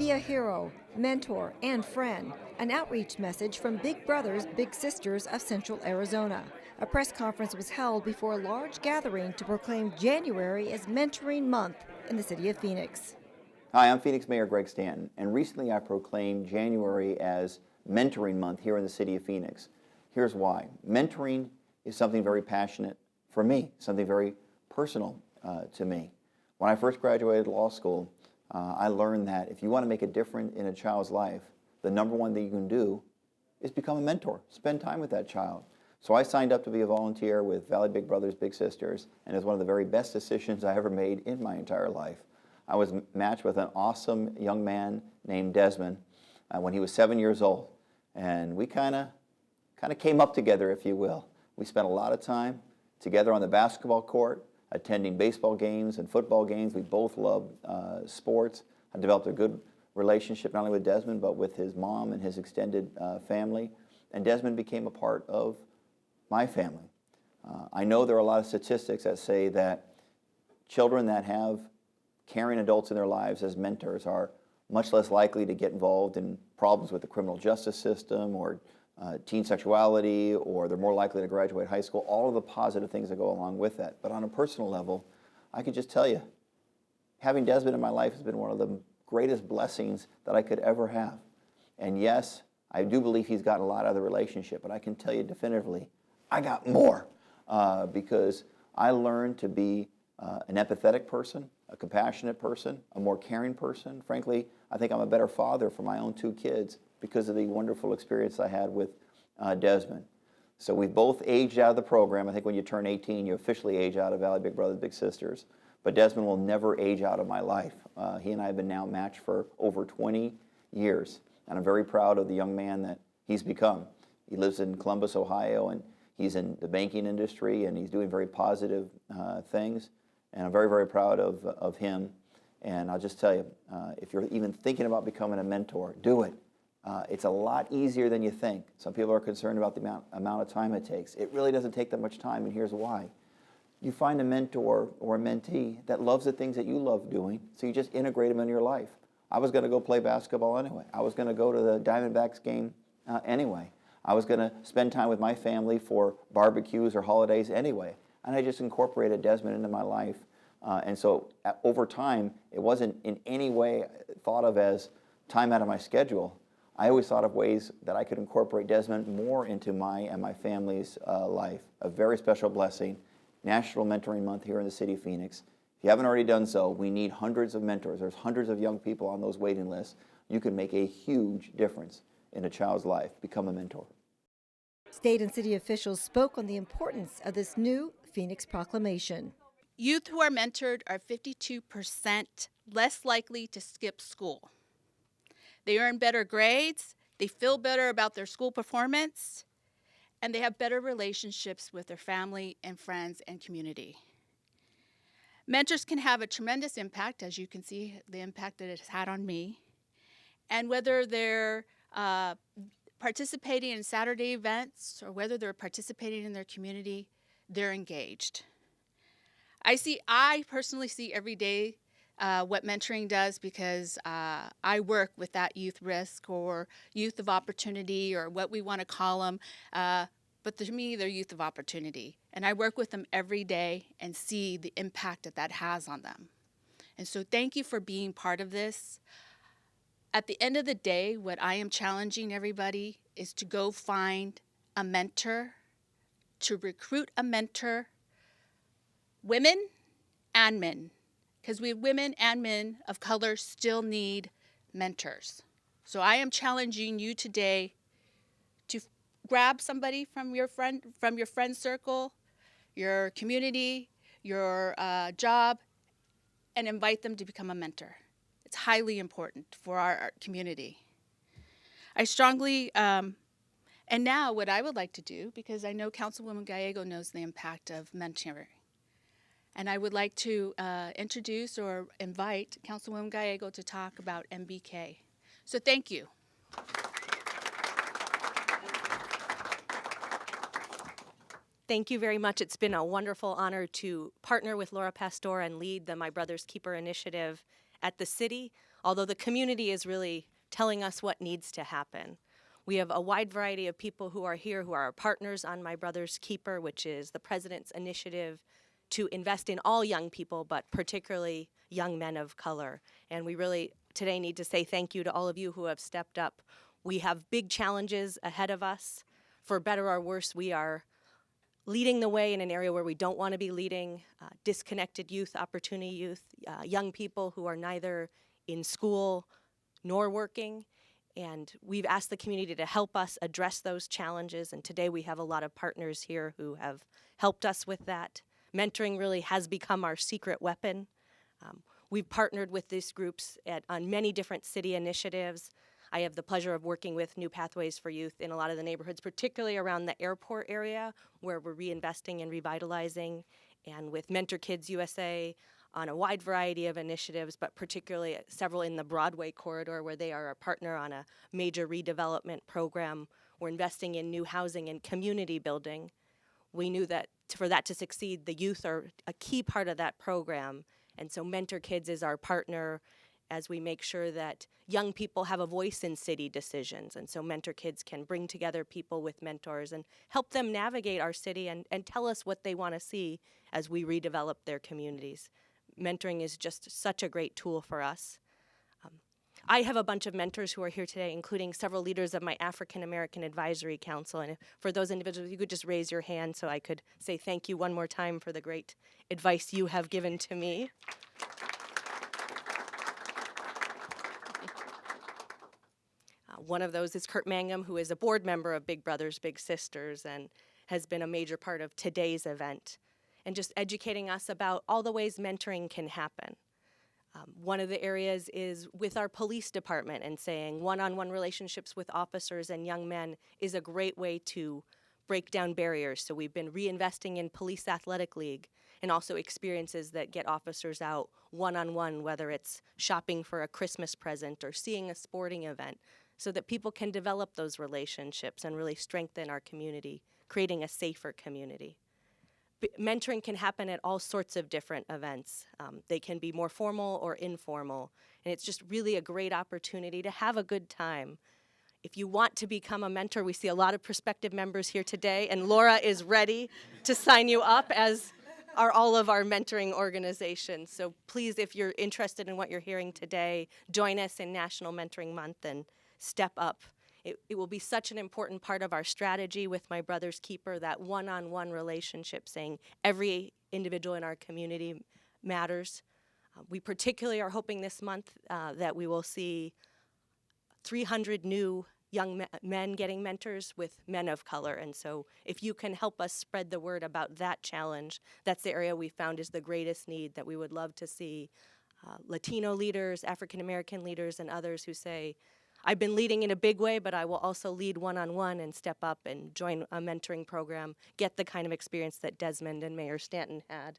Be a hero, mentor, and friend. An outreach message from Big Brothers Big Sisters of Central Arizona. A press conference was held before a large gathering to proclaim January as Mentoring Month in the city of Phoenix. Hi, I'm Phoenix Mayor Greg Stanton, and recently I proclaimed January as Mentoring Month here in the city of Phoenix. Here's why. Mentoring is something very passionate for me, something very personal to me. When I first graduated law school, I learned that if you want to make a difference in a child's life, the number one thing you can do is become a mentor, spend time with that child. So I signed up to be a volunteer with Valley Big Brothers Big Sisters, and it's one of the very best decisions I ever made in my entire life. I was matched with an awesome young man named Desmond when he was 7 years old, and we kind of came up together, if you will. We spent a lot of time together on the basketball court, attending baseball games and football games. We both loved sports. I developed a good relationship not only with Desmond but with his mom and his extended family, and Desmond became a part of my family. I know there are a lot of statistics that say that children that have caring adults in their lives as mentors are much less likely to get involved in problems with the criminal justice system or teen sexuality, or they're more likely to graduate high school, all of the positive things that go along with that. But on a personal level, I can just tell you, having Desmond in my life has been one of the greatest blessings that I could ever have. And yes, I do believe he's gotten a lot out of the relationship, but I can tell you definitively, I got more because I learned to be an empathetic person, a compassionate person, a more caring person. Frankly, I think I'm a better father for my own two kids because of the wonderful experience I had with Desmond. So we've both aged out of the program. I think when you turn 18, you officially age out of Valley Big Brothers Big Sisters. But Desmond will never age out of my life. He and I have been now matched for over 20 years. And I'm very proud of the young man that he's become. He lives in Columbus, Ohio, and he's in the banking industry, and he's doing very positive things. And I'm very, very proud of him. And I'll just tell you, if you're even thinking about becoming a mentor, do it. It's a lot easier than you think. Some people are concerned about the amount of time it takes. It really doesn't take that much time, and here's why. You find a mentor or a mentee that loves the things that you love doing, so you just integrate them into your life. I was going to go play basketball anyway. I was going to go to the Diamondbacks game anyway. I was going to spend time with my family for barbecues or holidays anyway. And I just incorporated Desmond into my life. And so over time, it wasn't in any way thought of as time out of my schedule. I always thought of ways that I could incorporate Desmond more into my and my family's life. A very special blessing. National Mentoring Month here in the city of Phoenix. If you haven't already done so, we need hundreds of mentors. There's hundreds of young people on those waiting lists. You can make a huge difference in a child's life. Become a mentor. State and city officials spoke on the importance of this new Phoenix Proclamation. Youth who are mentored are 52% less likely to skip school. They earn better grades, they feel better about their school performance, and they have better relationships with their family and friends and community. Mentors can have a tremendous impact, as you can see the impact that it has had on me. And whether they're participating in Saturday events or whether they're participating in their community, they're engaged. I personally see every day what mentoring does because I work with that youth risk or youth of opportunity or what we want to call them. But to me, they're youth of opportunity. And I work with them every day and see the impact that that has on them. And so thank you for being part of this. At the end of the day, what I am challenging everybody is to go find a mentor, to recruit a mentor, women and men, because we women and men of color still need mentors. So I am challenging you today to grab somebody from your friend circle, your community, your job, and invite them to become a mentor. It's highly important for our community. I strongly, and now what I would like to do, because I know Councilwoman Gallego knows the impact of mentoring, and I would like to introduce or invite Councilwoman Gallego to talk about MBK. So thank you. Thank you very much. It's been a wonderful honor to partner with Laura Pastor and lead the My Brother's Keeper initiative at the city, although the community is really telling us what needs to happen. We have a wide variety of people who are here who are our partners on My Brother's Keeper, which is the president's initiative to invest in all young people, but particularly young men of color. And we really today need to say thank you to all of you who have stepped up. We have big challenges ahead of us. For better or worse, we are leading the way in an area where we don't want to be leading, disconnected youth, opportunity youth, young people who are neither in school nor working. And we've asked the community to help us address those challenges. And today we have a lot of partners here who have helped us with that. Mentoring really has become our secret weapon. We've partnered with these groups on many different city initiatives. I have the pleasure of working with New Pathways for Youth in a lot of the neighborhoods, particularly around the airport area where we're reinvesting and revitalizing, and with Mentor Kids USA on a wide variety of initiatives, but particularly several in the Broadway corridor where they are a partner on a major redevelopment program. We're investing in new housing and community building. We knew that for that to succeed, the youth are a key part of that program, and so Mentor Kids is our partner as we make sure that young people have a voice in city decisions. And so Mentor Kids can bring together people with mentors and help them navigate our city and tell us what they want to see as we redevelop their communities. Mentoring is just such a great tool for us. I have a bunch of mentors who are here today, including several leaders of my African American Advisory Council. And for those individuals, you could just raise your hand so I could say thank you one more time for the great advice you have given to me. One of those is Kurt Mangum, who is a board member of Big Brothers Big Sisters and has been a major part of today's event, and just educating us about all the ways mentoring can happen. One of the areas is with our police department and saying one-on-one relationships with officers and young men is a great way to break down barriers. So we've been reinvesting in Police Athletic League and also experiences that get officers out one-on-one, whether it's shopping for a Christmas present or seeing a sporting event, so that people can develop those relationships and really strengthen our community, creating a safer community. Mentoring can happen at all sorts of different events. They can be more formal or informal, and it's just really a great opportunity to have a good time. If you want to become a mentor, we see a lot of prospective members here today, and Laura is ready to sign you up, as are all of our mentoring organizations. So please, if you're interested in what you're hearing today, join us in National Mentoring Month and step up. It will be such an important part of our strategy with My Brother's Keeper, that one-on-one relationship, saying every individual in our community matters. We particularly are hoping this month that we will see 300 new young men getting mentors with men of color. And so if you can help us spread the word about that challenge, that's the area we found is the greatest need, that we would love to see Latino leaders, African American leaders, and others who say, I've been leading in a big way, but I will also lead one-on-one and step up and join a mentoring program, get the kind of experience that Desmond and Mayor Stanton had.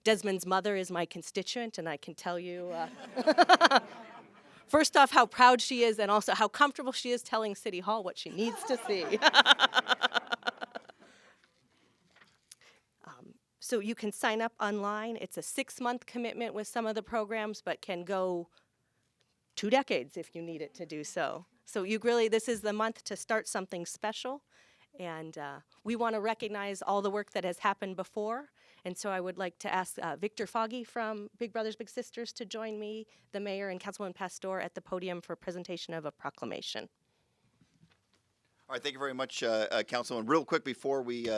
Desmond's mother is my constituent, and I can tell you, first off, how proud she is, and also how comfortable she is telling City Hall what she needs to see. So you can sign up online. It's a 6-month commitment with some of the programs, but can go 2 decades if you need it to do so. So this is the month to start something special, and we want to recognize all the work that has happened before. And so I would like to ask Victor Foggy from Big Brothers Big Sisters to join me, the mayor and Councilwoman Pastor, at the podium for presentation of a proclamation. All right, thank you very much, Councilman. Real quick before we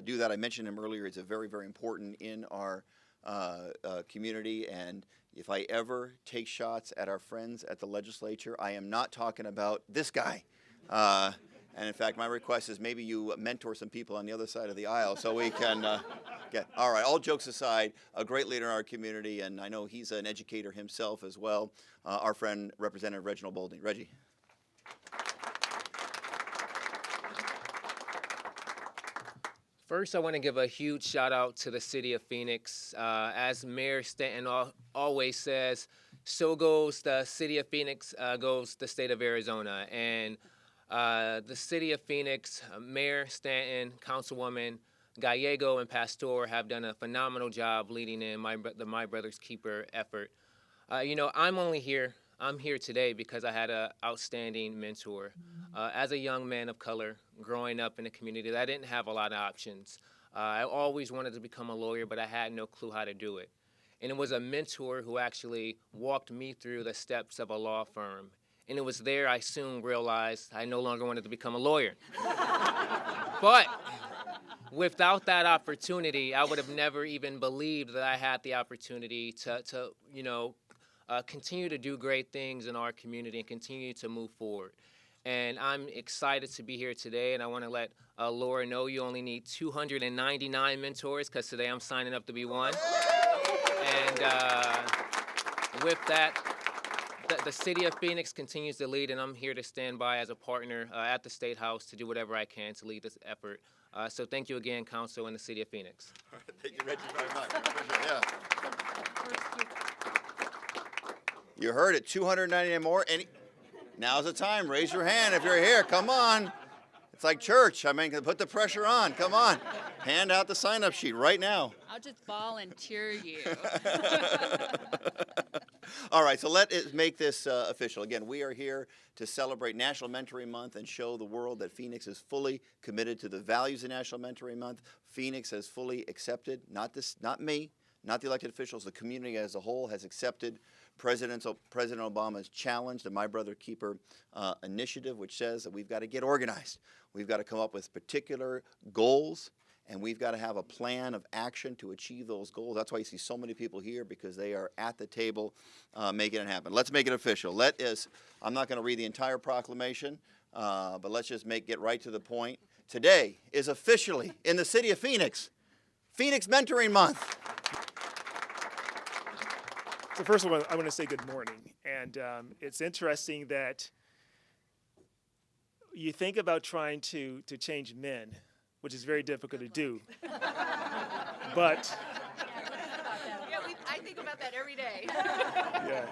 do that, I mentioned him earlier. It's a very, very important in our community, and if I ever take shots at our friends at the legislature, I am not talking about this guy. And in fact, my request is maybe you mentor some people on the other side of the aisle so we can get. All right, all jokes aside, a great leader in our community, and I know he's an educator himself as well, our friend, Representative Reginald Bolding. Reggie. First, I want to give a huge shout out to the city of Phoenix. As Mayor Stanton always says, so goes the city of Phoenix, goes the state of Arizona. And the city of Phoenix, Mayor Stanton, Councilwoman Gallego, and Pastor have done a phenomenal job leading in the My Brother's Keeper effort. I'm here today because I had an outstanding mentor. As a young man of color, growing up in a community that didn't have a lot of options, I always wanted to become a lawyer, but I had no clue how to do it. And it was a mentor who actually walked me through the steps of a law firm. And it was there I soon realized I no longer wanted to become a lawyer. But without that opportunity, I would have never even believed that I had the opportunity to continue to do great things in our community and continue to move forward. And I'm excited to be here today, and I want to let Laura know you only need 299 mentors, because today I'm signing up to be one. And with that, the city of Phoenix continues to lead, and I'm here to stand by as a partner at the State House to do whatever I can to lead this effort. So thank you again, Council, and the city of Phoenix. All right, thank you, Reggie, very much. Yeah. You heard it, 299 more. Now's the time. Raise your hand if you're here. Come on. It's like church. I mean, put the pressure on. Come on. Hand out the sign-up sheet right now. I'll just volunteer you. All right, so let us make this official. Again, we are here to celebrate National Mentoring Month and show the world that Phoenix is fully committed to the values of National Mentoring Month. Phoenix has fully accepted, not me, not the elected officials, the community as a whole has accepted President Obama's challenge, the My Brother Keeper initiative, which says that we've got to get organized. We've got to come up with particular goals, and we've got to have a plan of action to achieve those goals. That's why you see so many people here, because they are at the table making it happen. Let's make it official. I'm not going to read the entire proclamation, but let's just get right to the point. Today is officially, in the city of Phoenix, Phoenix Mentoring Month. So first of all, I want to say good morning. And it's interesting that you think about trying to change men, which is very difficult to do. But I think about that every day. yeah,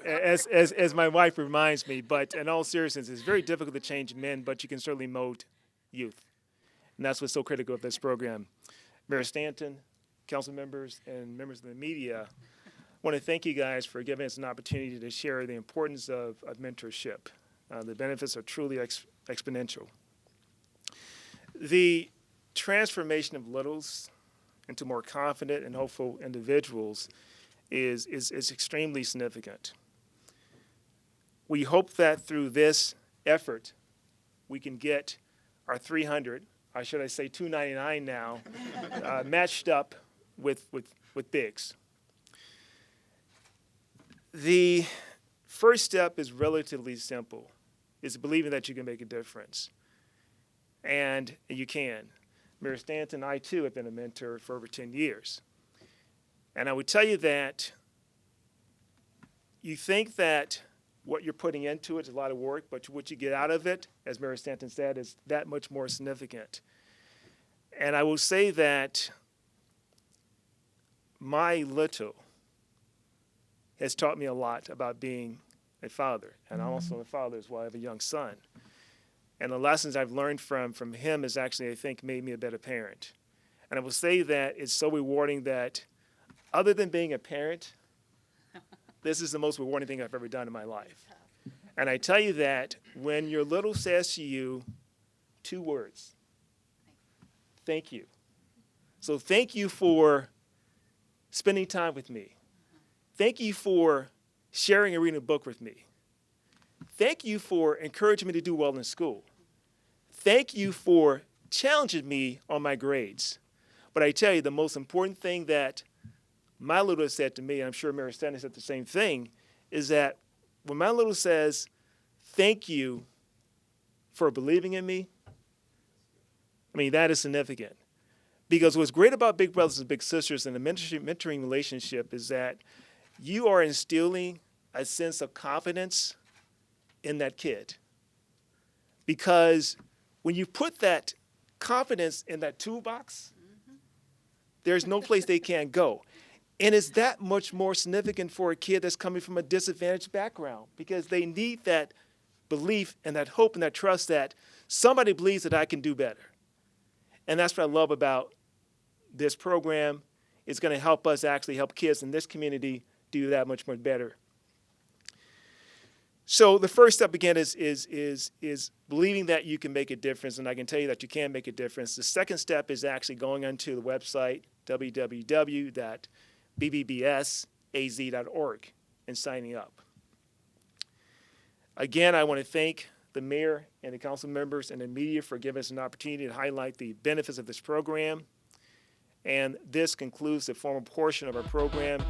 as my wife reminds me, but in all seriousness, it's very difficult to change men, but you can certainly mold youth. And that's what's so critical of this program. Mayor Stanton, council members, and members of the media, I want to thank you guys for giving us an opportunity to share the importance of mentorship. The benefits are truly exponential. The transformation of littles into more confident and hopeful individuals is extremely significant. We hope that through this effort, we can get our 300, or should I say 299 now, matched up with bigs. The first step is relatively simple. It's believing that you can make a difference. And you can. Mayor Stanton and I, too, have been a mentor for over 10 years. And I would tell you that you think that what you're putting into it is a lot of work, but what you get out of it, as Mayor Stanton said, is that much more significant. And I will say that my little has taught me a lot about being a father. And I'm also a father as well. I have a young son. And the lessons I've learned from him has actually, I think, made me a better parent. And I will say that it's so rewarding that other than being a parent, this is the most rewarding thing I've ever done in my life. And I tell you that when your little says to you 2 words, thank you. So thank you for spending time with me. Thank you for sharing and reading a book with me. Thank you for encouraging me to do well in school. Thank you for challenging me on my grades. But I tell you, the most important thing that my little said to me, and I'm sure Mayor Stanton said the same thing, is that when my little says, thank you for believing in me, I mean, that is significant. Because what's great about Big Brothers and Big Sisters and the mentoring relationship is that you are instilling a sense of confidence in that kid. Because when you put that confidence in that toolbox, there's no place they can't go. And it's that much more significant for a kid that's coming from a disadvantaged background, because they need that belief and that hope and that trust that somebody believes that I can do better. And that's what I love about this program. It's going to help us actually help kids in this community do that much more better So the first step again is believing that you can make a difference, and I can tell you that you can make a difference. The second step is actually going onto the website www.bbbsaz.org and signing up. Again, I want to thank the mayor and the council members and the media for giving us an opportunity to highlight the benefits of this program. And this concludes the formal portion of our program.